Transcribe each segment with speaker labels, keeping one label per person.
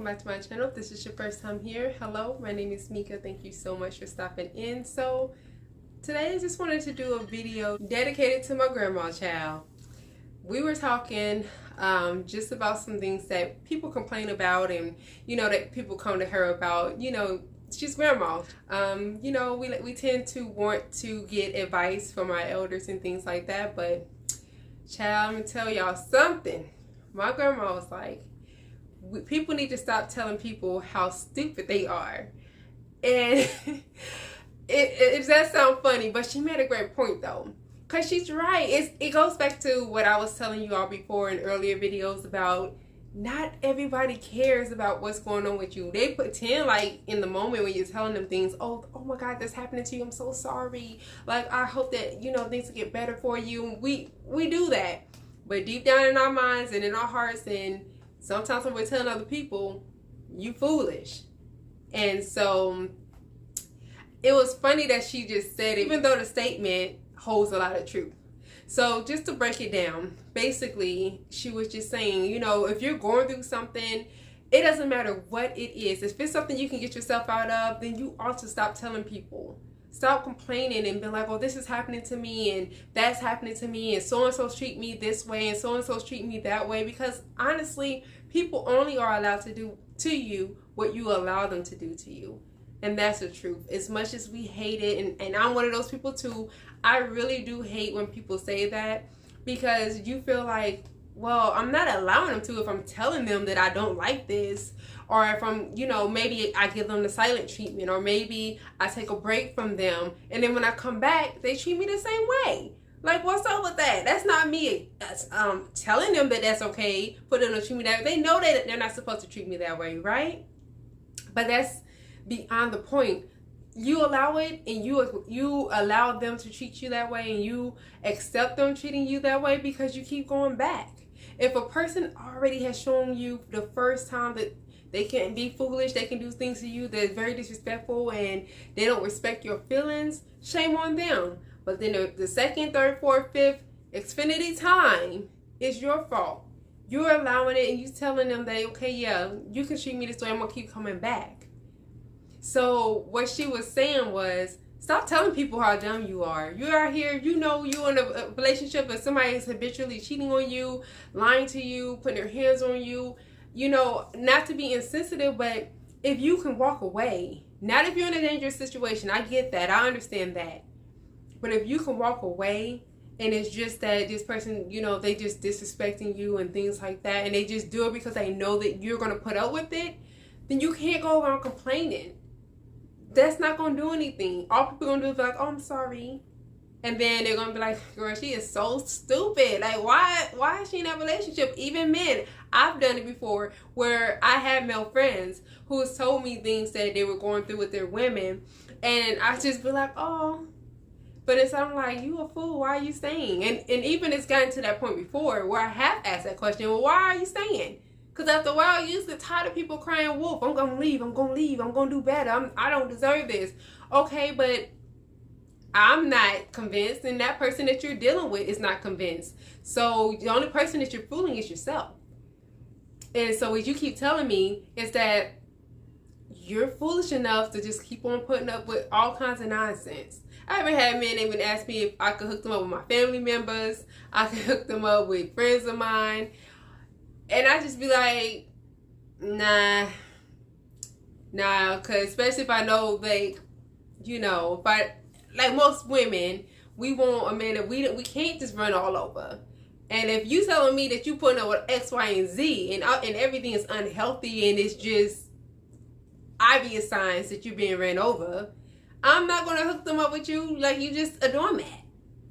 Speaker 1: back to my channel. If this is your first time here, hello, my name is Mika. Thank you so much for stopping in. So today I just wanted to do a video dedicated to my grandma child. We were talking just about some things that people complain about, and that people come to her about. She's grandma. We tend to want to get advice from our elders and things like that, but child, let me tell y'all something. My grandma was like, people need to stop telling people how stupid they are. And it does sound funny, but she made a great point though. Because she's right. It goes back to what I was telling you all before in earlier videos about not everybody cares about what's going on with you. They pretend like in the moment when you're telling them things, oh my God, that's happening to you. I'm so sorry. Like, I hope that, things will get better for you. We do that. But deep down in our minds and in our hearts, and sometimes when we're telling other people, you foolish. And so it was funny that she just said it, even though the statement holds a lot of truth. So just to break it down, basically, she was just saying, if you're going through something, it doesn't matter what it is. If it's something you can get yourself out of, then you ought to stop telling people. Stop complaining and be like, oh, this is happening to me and that's happening to me and so-and-so treat me this way and so-and-so treat me that way. Because honestly, people only are allowed to do to you what you allow them to do to you. And that's the truth. As much as we hate it, and I'm one of those people too, I really do hate when people say that, because you feel like, well, I'm not allowing them to if I'm telling them that I don't like this, or if I'm, maybe I give them the silent treatment, or maybe I take a break from them, and then when I come back, they treat me the same way. Like, what's up with that? That's not me telling them that that's okay for them to treat me that way. They know that they're not supposed to treat me that way, right? But that's beyond the point. You allow it, and you allow them to treat you that way, and you accept them treating you that way because you keep going back. If a person already has shown you the first time that they can be foolish, they can do things to you that's very disrespectful, and they don't respect your feelings, shame on them. But then the second, third, fourth, fifth, Xfinity time is your fault. You're allowing it, and you're telling them that, okay, yeah, you can treat me this way, I'm going to keep coming back. So what she was saying was, stop telling people how dumb you are. You are here, you're in a relationship and somebody is habitually cheating on you, lying to you, putting their hands on you. Not to be insensitive, but if you can walk away, not if you're in a dangerous situation, I get that, I understand that. But if you can walk away, and it's just that this person, they just disrespecting you and things like that, and they just do it because they know that you're going to put up with it, then you can't go around complaining. That's not going to do anything. All people going to do is be like, oh, I'm sorry. And then they're going to be like, girl, she is so stupid. Like, why is she in that relationship? Even men, I've done it before where I had male friends who has told me things that they were going through with their women. And I just be like, oh. But I'm like, you a fool. Why are you staying? And even it's gotten to that point before where I have asked that question. Well, why are you staying? Because after a while, you used to tired of people crying wolf. I'm going to leave. I'm going to leave. I'm going to do better. I don't deserve this. Okay, but I'm not convinced, and that person that you're dealing with is not convinced. So the only person that you're fooling is yourself. And so what you keep telling me is that you're foolish enough to just keep on putting up with all kinds of nonsense. I haven't had men even ask me if I could hook them up with my family members. I could hook them up with friends of mine. And I just be like, nah, because especially if I know, like, like most women, we want a man that we can't just run all over. And if you telling me that you putting up with X, Y, and Z, and everything is unhealthy and it's just obvious signs that you're being ran over, I'm not going to hook them up with you like you just a doormat.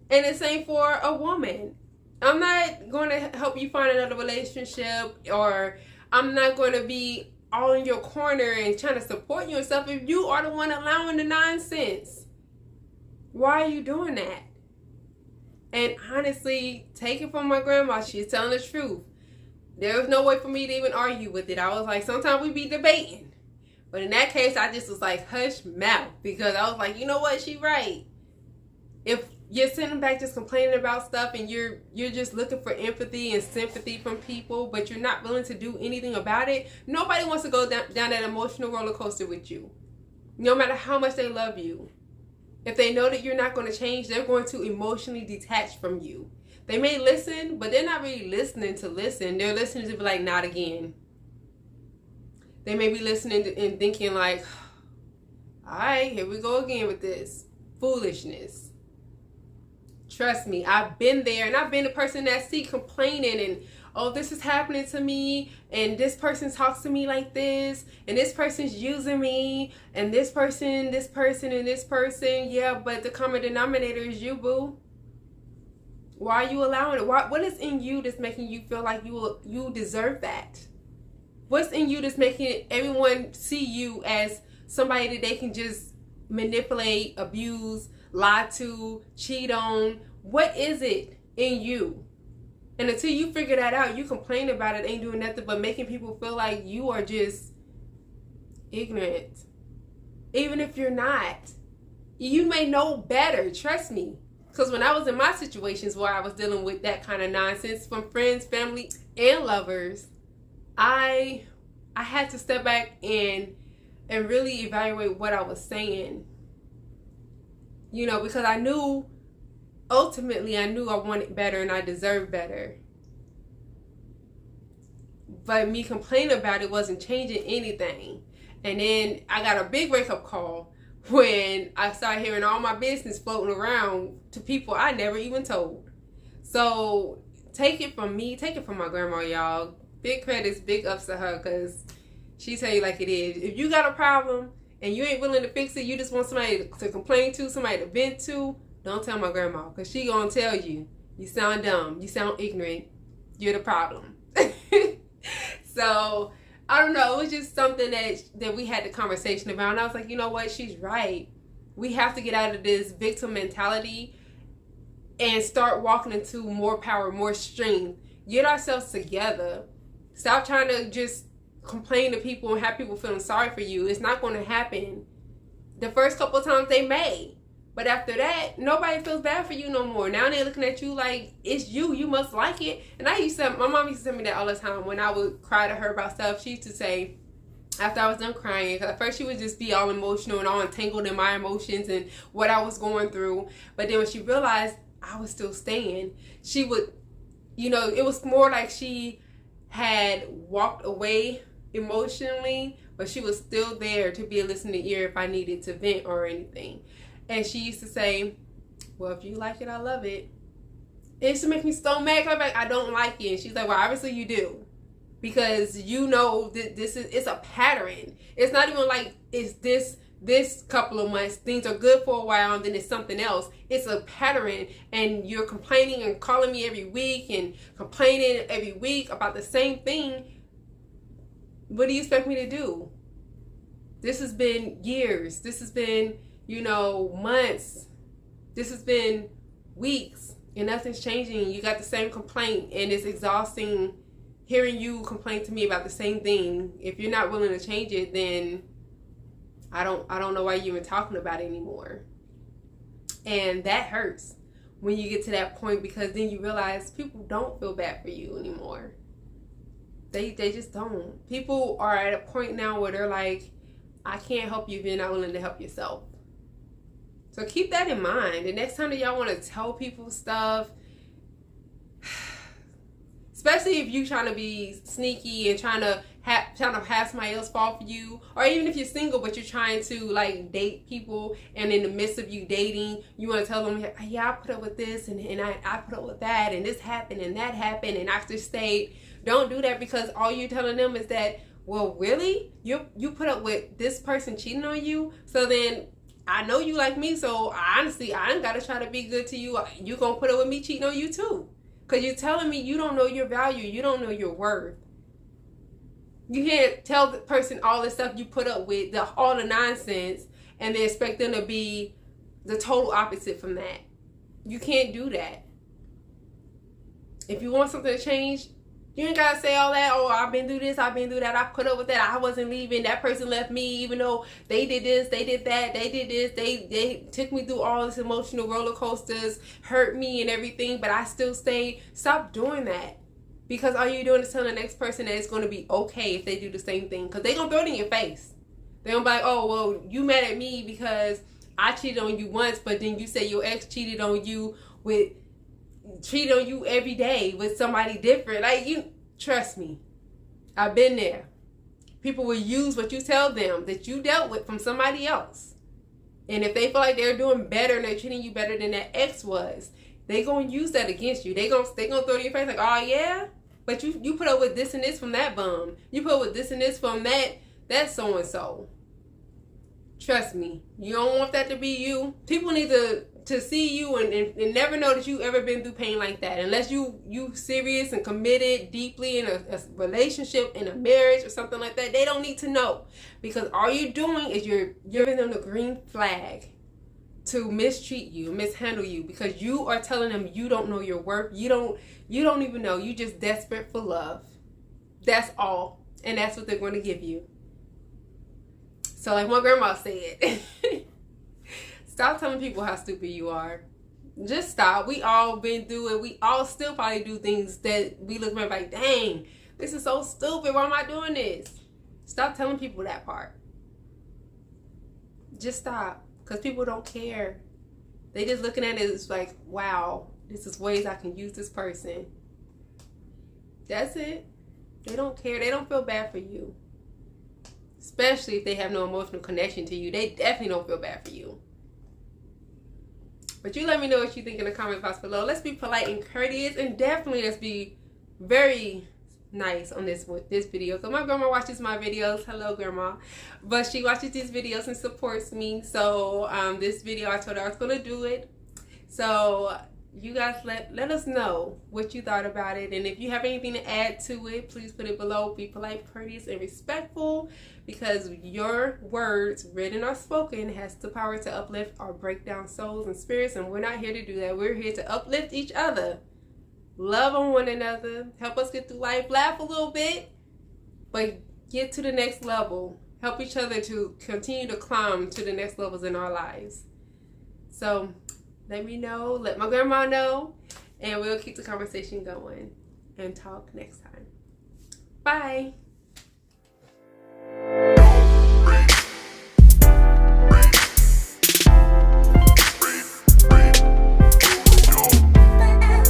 Speaker 1: And the same for a woman. I'm not going to help you find another relationship, or I'm not going to be all in your corner and trying to support you and stuff if you are the one allowing the nonsense. Why are you doing that? And honestly, take it from my grandma. She's telling the truth. There was no way for me to even argue with it. I was like, sometimes we be debating. But in that case, I just was like, hush mouth. Because I was like, you know what? She right. If you're sitting back just complaining about stuff, and you're just looking for empathy and sympathy from people, but you're not willing to do anything about it. Nobody wants to go down that emotional roller coaster with you, no matter how much they love you. If they know that you're not going to change, they're going to emotionally detach from you. They may listen, but they're not really listening to listen. They're listening to be like, not again. They may be listening and thinking like, all right, here we go again with this foolishness. Trust me, I've been there, and I've been the person that see complaining and, oh, this is happening to me, and this person talks to me like this, and this person's using me, and this person, and this person. Yeah, but the common denominator is you, boo. Why are you allowing it? What is in you that's making you feel like you deserve that? What's in you that's making everyone see you as somebody that they can just manipulate, abuse, lie to, cheat on? What is it in you? And until you figure that out, you complain about it, ain't doing nothing but making people feel like you are just ignorant. Even if you're not. You may know better, trust me. Because when I was in my situations where I was dealing with that kind of nonsense from friends, family, and lovers, I had to step back and really evaluate what I was saying. You know, because I knew, ultimately, I knew I wanted better and I deserved better. But me complaining about it wasn't changing anything. And then I got a big wake-up call when I started hearing all my business floating around to people I never even told. So take it from me, take it from my grandma, y'all. Big credits, big ups to her, because she tell you like it is. If you got a problem and you ain't willing to fix it, you just want somebody to complain to, somebody to vent to, don't tell my grandma, because she gonna tell you, you sound dumb, you sound ignorant, you're the problem. So I don't know, it was just something that we had the conversation about, and I was like, you know what, she's right. We have to get out of this victim mentality and start walking into more power, more strength. Get ourselves together. Stop trying to just complain to people and have people feeling sorry for you. It's not going to happen. The first couple of times they may, but after that, nobody feels bad for you no more. Now they're looking at you like it's you. You must like it. And my mom used to tell me that all the time when I would cry to her about stuff. She used to say, after I was done crying, because at first she would just be all emotional and all entangled in my emotions and what I was going through. But then when she realized I was still staying, she would, you know, it was more like she had walked away emotionally, but she was still there to be a listening ear if I needed to vent or anything. And she used to say, well, if you like it, I love it. It used to make me so mad. I'm like, I don't like it. And she's like, well, obviously you do. Because you know that it's a pattern. It's not even like it's this couple of months, things are good for a while, and then it's something else. It's a pattern, and you're complaining and calling me every week and complaining every week about the same thing. What do you expect me to do? This has been years. This has been, you know, months. This has been weeks, and nothing's changing. You got the same complaint, and it's exhausting hearing you complain to me about the same thing. If you're not willing to change it, then I don't know why you're even talking about it anymore. And that hurts when you get to that point, because then you realize people don't feel bad for you anymore. They just don't. People are at a point now where they're like, I can't help you if you're not willing to help yourself. So keep that in mind. The next time that y'all want to tell people stuff, especially if you're trying to be sneaky and trying to have somebody else fall for you, or even if you're single but you're trying to like date people, and in the midst of you dating, you want to tell them, yeah, I put up with this and I put up with that, and this happened and that happened and I just stayed. Don't do that, because all you're telling them is that, well, really? You put up with this person cheating on you? So then I know you like me, so honestly, I ain't got to try to be good to you. You gonna put up with me cheating on you too. Because you're telling me you don't know your value. You don't know your worth. You can't tell the person all the stuff you put up with, all the nonsense, and then expect them to be the total opposite from that. You can't do that. If you want something to change, You ain't gotta say all that. Oh, I've been through this, I've been through that, I put up with that, I wasn't leaving, that person left me, even though they did this, they did that, they did this, they took me through all this emotional roller coasters, hurt me and everything, but I still stayed. Stop doing that. Because all you're doing is telling the next person that it's going to be okay if they do the same thing. Because they're going to throw it in your face. They're going to be like, oh, well, you mad at me because I cheated on you once, but then you say your ex cheated on you every day with somebody different. Like, you, trust me, I've been there. People will use what you tell them that you dealt with from somebody else. And if they feel like they're doing better and they're treating you better than that ex was, they gonna use that against you. They gonna throw it in your face like, oh yeah, but you put up with this and this from that bum. You put up with this and this from that so and so. Trust me, you don't want that to be you. People need to see you and never know that you ever been through pain like that, unless you serious and committed deeply in a relationship, in a marriage or something like that. They don't need to know, because all you're doing is you're giving them the green flag to mistreat you, mishandle you, because you are telling them you don't know your worth. You don't even know. You just desperate for love. That's all. And that's what they're going to give you. So like my grandma said, stop telling people how stupid you are. Just stop. We all been through it. We all still probably do things that we look back like, dang, this is so stupid. Why am I doing this? Stop telling people that part. Just stop. Because people don't care. They just looking at it as like, wow, this is ways I can use this person. That's it. They don't care. They don't feel bad for you. Especially if they have no emotional connection to you. They definitely don't feel bad for you. But you let me know what you think in the comment box below. Let's be polite and courteous. And definitely let's be very nice on this video, because my grandma watches my videos. Hello, grandma. But she watches these videos and supports me. So this video, I told her I was gonna do it. So you guys let us know what you thought about it, and if you have anything to add to it, please put it below. Be polite, courteous, and respectful, because your words, written or spoken, has the power to uplift or break down souls and spirits, and we're not here to do that. We're here to uplift each other, love on one another, help us get through life, laugh a little bit, but get to the next level. Help each other to continue to climb to the next levels in our lives. So let me know, let my grandma know, and we'll keep the conversation going and talk next time. Bye.